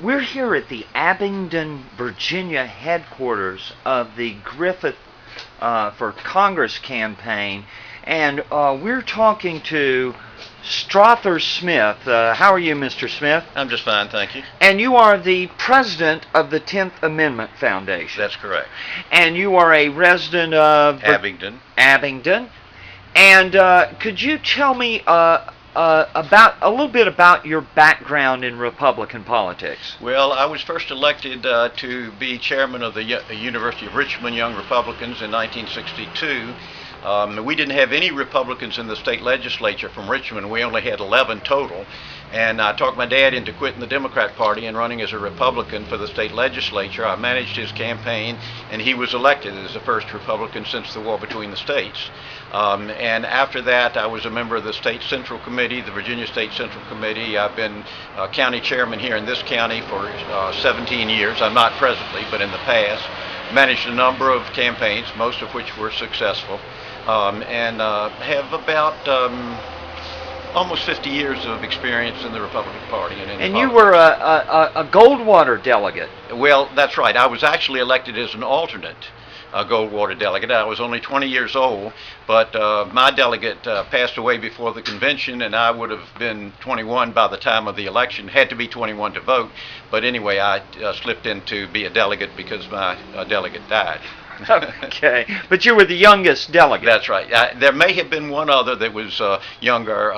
We're here at the Abingdon, Virginia headquarters of the Griffith for Congress campaign, and we're talking to Strother Smith. How are you, Mr. Smith? I'm just fine, thank you. And you are the president of the 10th Amendment Foundation. That's correct. And you are a resident of Abingdon. Abingdon. And could you tell me about a little bit about your background in Republican politics? Well, I was first elected to be chairman of the University of Richmond Young Republicans in 1962. We didn't have any Republicans in the state legislature from Richmond. We only had 11 total. And I talked my dad into quitting the Democrat Party and running as a Republican for the state legislature. I managed his campaign, and he was elected as the first Republican since the war between the states. And after that, I was a member of the State Central Committee, the Virginia State Central Committee. I've been county chairman here in this county for 17 years. I'm not presently, but in the past. Managed a number of campaigns, most of which were successful, and have about almost 50 years of experience in the Republican Party. And you were a Goldwater delegate. Well, that's right. I was actually elected as an alternate Goldwater delegate. I was only 20 years old, but my delegate passed away before the convention, and I would have been 21 by the time of the election. Had to be 21 to vote, but anyway, I slipped in to be a delegate because my delegate died. Okay, but you were the youngest delegate. That's right. There may have been one other that was younger.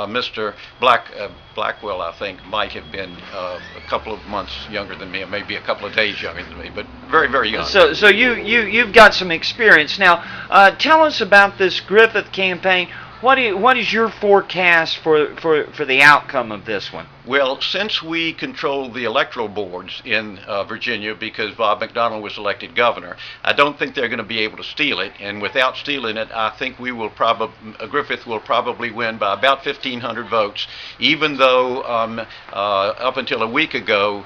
Mr. Blackwell, I think, might have been a couple of months younger than me, or maybe a couple of days younger than me, but very, very young. So you've got some experience. Now, tell us about this Griffith campaign. What is your forecast for the outcome of this one? Well, since we control the electoral boards in Virginia because Bob McDonnell was elected governor, I don't think they're going to be able to steal it. And without stealing it, I think Griffith will probably win by about 1,500 votes, even though up until a week ago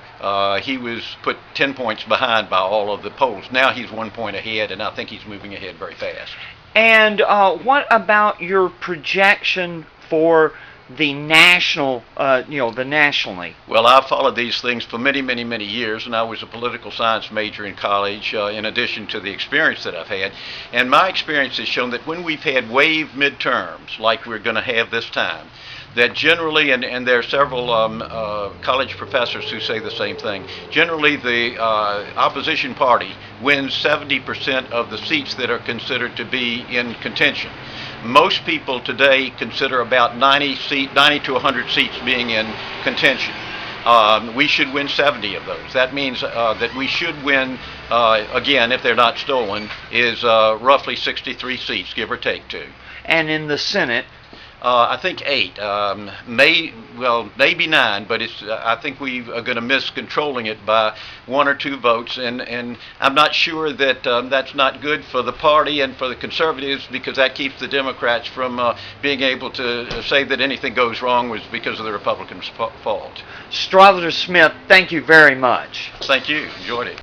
he was put 10 points behind by all of the polls. Now he's 1 point ahead, and I think he's moving ahead very fast. And what about your projection for the national, the nationally? Well, I've followed these things for many, many, many years, and I was a political science major in college, in addition to the experience that I've had. And my experience has shown that when we've had wave midterms, like we're going to have this time, that generally, and there are several college professors who say the same thing, generally the opposition party wins 70% of the seats that are considered to be in contention. Most people today consider about 90 to 100 seats being in contention. We should win 70 of those. That means that we should win, again, if they're not stolen, is roughly 63 seats, give or take 2. And in the Senate? I think 8, maybe 9, but I think we are going to miss controlling it by 1 or 2 votes, and I'm not sure that that's not good for the party and for the conservatives, because that keeps the Democrats from being able to say that anything goes wrong was because of the Republicans' fault. Strother Smith, thank you very much. Thank you. Enjoyed it.